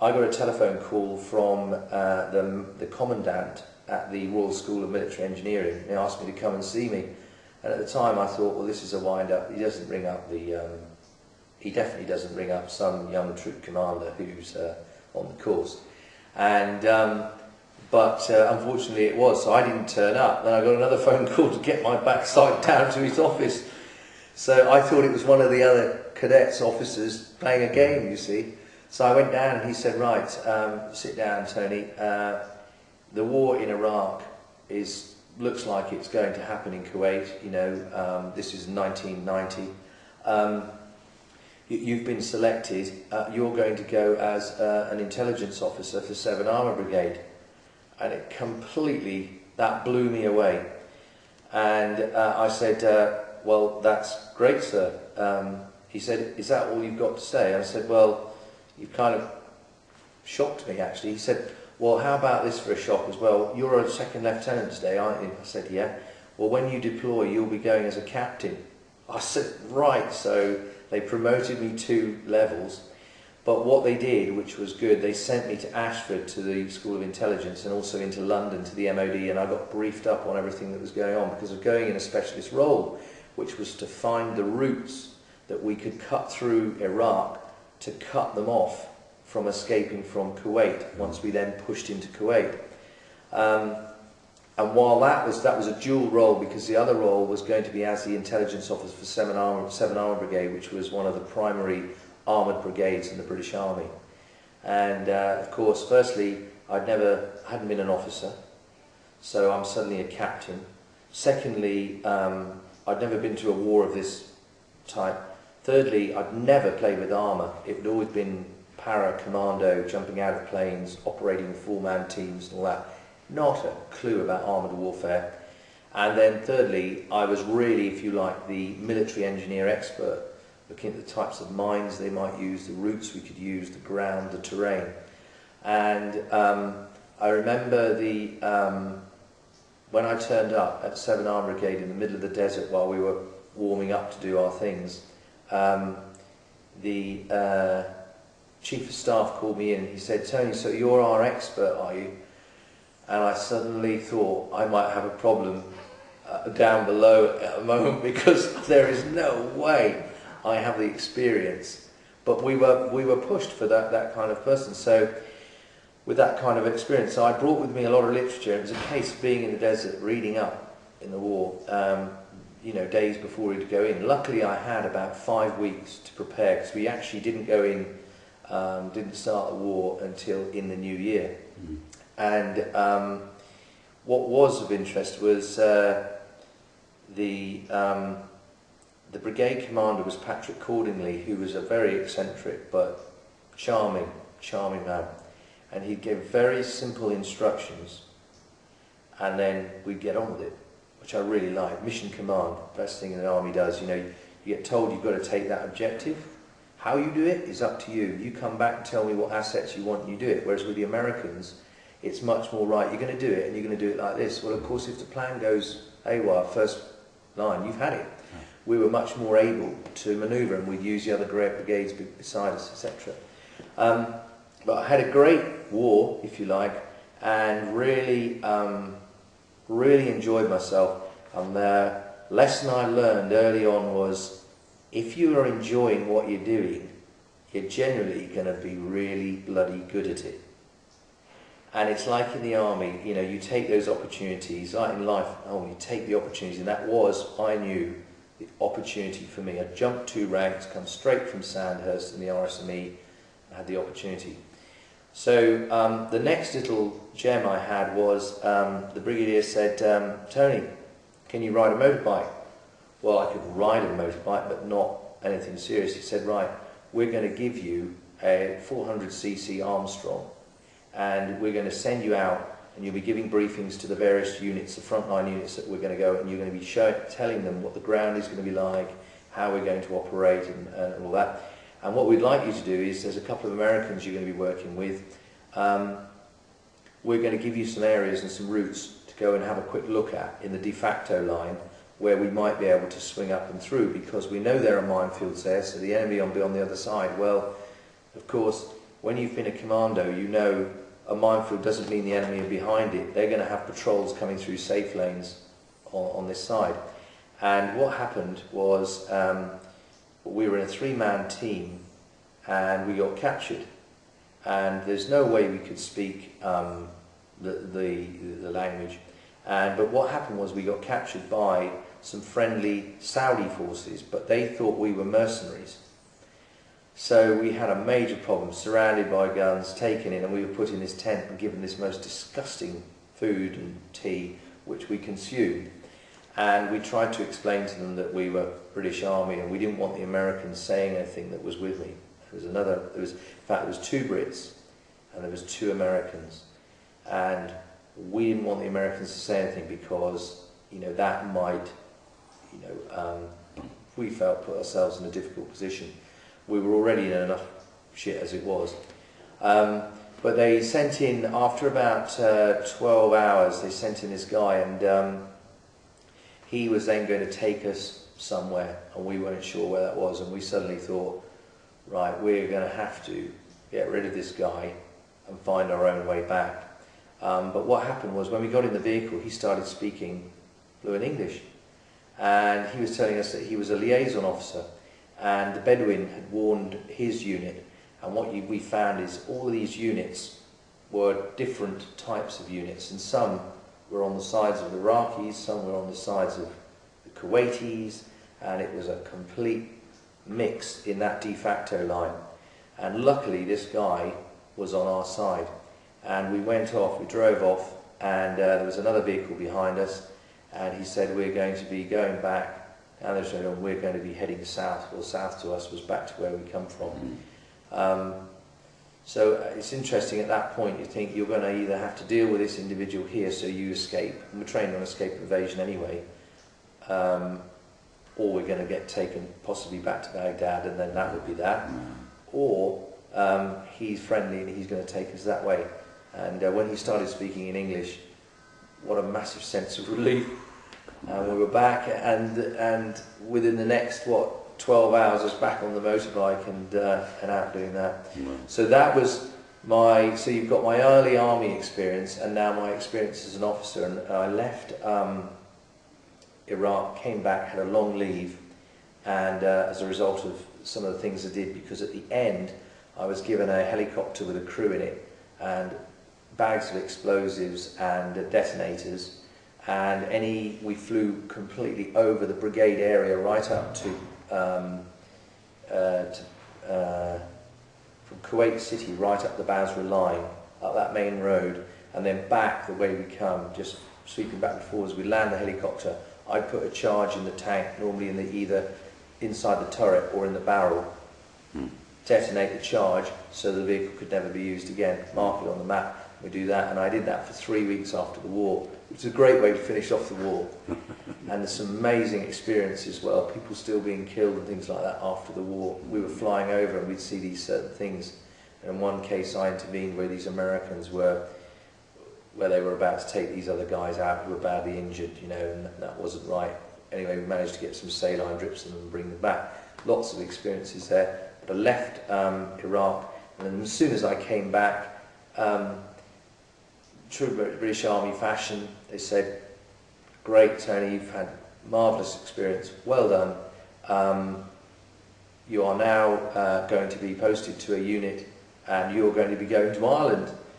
I got a telephone call from the commandant at the Royal School of Military Engineering. He asked me to come and see me, and at the time I thought, well, this is a wind-up. He doesn't ring up he definitely doesn't ring up some young troop commander who's on the course. And but unfortunately it was, so I didn't turn up. Then I got another phone call to get my backside down to his office. So I thought it was one of the other cadets, officers, playing a game, you see. So I went down and he said, right, sit down, Tony. The war in Iraq looks like it's going to happen in Kuwait. You know, this is 1990. You've been selected. You're going to go as an intelligence officer for 7 Armour Brigade. And it completely, that blew me away. And I said, well, that's great, sir. He said, is that all you've got to say? I said, well, you've kind of shocked me, actually. He said, well, how about this for a shock as well? You're a second lieutenant today, aren't you? I said, yeah. Well, when you deploy, you'll be going as a captain. I said, right. So they promoted me 2 levels. But what they did, which was good, they sent me to Ashford to the School of Intelligence and also into London to the MOD, and I got briefed up on everything that was going on because of going in a specialist role, which was to find the routes that we could cut through Iraq to cut them off from escaping from Kuwait once we then pushed into Kuwait. And while that was a dual role, because the other role was going to be as the intelligence officer for 7 Armour Brigade, which was one of the primary armoured brigades in the British Army. And of course, firstly, hadn't been an officer, so I'm suddenly a captain. Secondly, I'd never been to a war of this type. Thirdly, I'd never played with armour. It had always been para-commando, jumping out of planes, operating four-man teams and all that. Not a clue about armoured warfare. And then thirdly, I was really, if you like, the military engineer expert, looking at the types of mines they might use, the routes we could use, the ground, the terrain. And I remember when I turned up at 7 Armour Brigade in the middle of the desert while we were warming up to do our things, the Chief of Staff called me in and he said, Tony, so you're our expert, are you? And I suddenly thought I might have a problem down below at a moment, because there is no way I have the experience. But we were pushed for that kind of person. So with that kind of experience, so I brought with me a lot of literature. It was a case of being in the desert, reading up in the war, you know, days before we'd go in. Luckily I had about 5 weeks to prepare, because we actually didn't go in, didn't start the war until in the new year. Mm-hmm. And what was of interest was the brigade commander was Patrick Cordingley, who was a very eccentric but charming man. And he'd give very simple instructions, and then we'd get on with it, which I really like. Mission command, best thing an army does. You know, you get told you've got to take that objective. How you do it is up to you. You come back and tell me what assets you want and you do it. Whereas with the Americans, it's much more right, you're going to do it and you're going to do it like this. Well, of course, if the plan goes haywire, first line, you've had it. We were much more able to manoeuvre, and we'd use the other great brigades beside us, etc. But I had a great war, if you like, and really, really enjoyed myself. And the lesson I learned early on was, if you are enjoying what you're doing, you're generally going to be really bloody good at it. And it's like in the army, you know, you take those opportunities, like in life, you take the opportunities, and that was, I knew, the opportunity for me. I jumped 2 ranks, come straight from Sandhurst in the RSME, I had the opportunity. So the next little gem I had was, the brigadier said, Tony, can you ride a motorbike? Well, I could ride a motorbike, but not anything serious. He said, right, we're going to give you a 400cc Armstrong, and we're going to send you out, and you'll be giving briefings to the various units, the frontline units that we're going to go, and you're going to be telling them what the ground is going to be like, how we're going to operate, and all that. And what we'd like you to do is, there's a couple of Americans you're going to be working with. We're going to give you some areas and some routes to go and have a quick look at in the de facto line, where we might be able to swing up and through, because we know there are minefields there, so the enemy will be on the other side. Well, of course, when you've been a commando, you know a minefield doesn't mean the enemy are behind it. They're going to have patrols coming through safe lanes on this side. And what happened was we were in a 3-man team and we got captured. And there's no way we could speak the language. But what happened was we got captured by some friendly Saudi forces, but they thought we were mercenaries. So we had a major problem, surrounded by guns, taken in, and we were put in this tent and given this most disgusting food and tea, which we consumed. And we tried to explain to them that we were British Army and we didn't want the Americans saying anything that was with me. In fact, there was 2 Brits and there was 2 Americans. And we didn't want the Americans to say anything because, you know, that might, we felt, put ourselves in a difficult position. We were already in enough shit as it was. But they sent in, after about 12 hours, they sent in this guy, and he was then going to take us somewhere, and we weren't sure where that was, and we suddenly thought, right, we're going to have to get rid of this guy and find our own way back. But what happened was, when we got in the vehicle, he started speaking fluent English, and he was telling us that he was a liaison officer, and the Bedouin had warned his unit, and what we found is all of these units were different types of units, and some were on the sides of the Iraqis, some were on the sides of the Kuwaitis, and it was a complete mix in that de facto line. And luckily this guy was on our side, and we went off, we drove off, and there was another vehicle behind us, and he said, we're going to be going back down this road, and we're going to be heading south. Well, south to us was back to where we come from. So it's interesting, at that point you think you're going to either have to deal with this individual here so you escape, and we're trained on escape and evasion anyway, or we're going to get taken possibly back to Baghdad, and then that would be that, or he's friendly and he's going to take us that way. And when he started speaking in English, what a massive sense of relief. We were back, and within the next 12 hours I was back on the motorbike and out doing that. So that was so you've got my early army experience and now my experience as an officer. And I left Iraq, came back, had a long leave, and as a result of some of the things I did, because at the end I was given a helicopter with a crew in it and bags of explosives and detonators, and we flew completely over the brigade area right up to from Kuwait City right up the Basra line, up that main road, and then back the way we come, just sweeping back and forwards. We land the helicopter, I put a charge in the tank, normally in either inside the turret or in the barrel, detonate the charge so the vehicle could never be used again, mark it on the map. We do that, and I did that for 3 weeks after the war, which is a great way to finish off the war. And there's some amazing experiences, well, people still being killed and things like that after the war. We were flying over and we'd see these certain things. And in one case I intervened where these Americans where they were about to take these other guys out who were badly injured, and that wasn't right. Anyway, we managed to get some saline drips in them and bring them back. Lots of experiences there. But I left Iraq, and then as soon as I came back, true British Army fashion, they said, great Tony, you've had marvellous experience, well done. You are now going to be posted to a unit and you're going to be going to Ireland.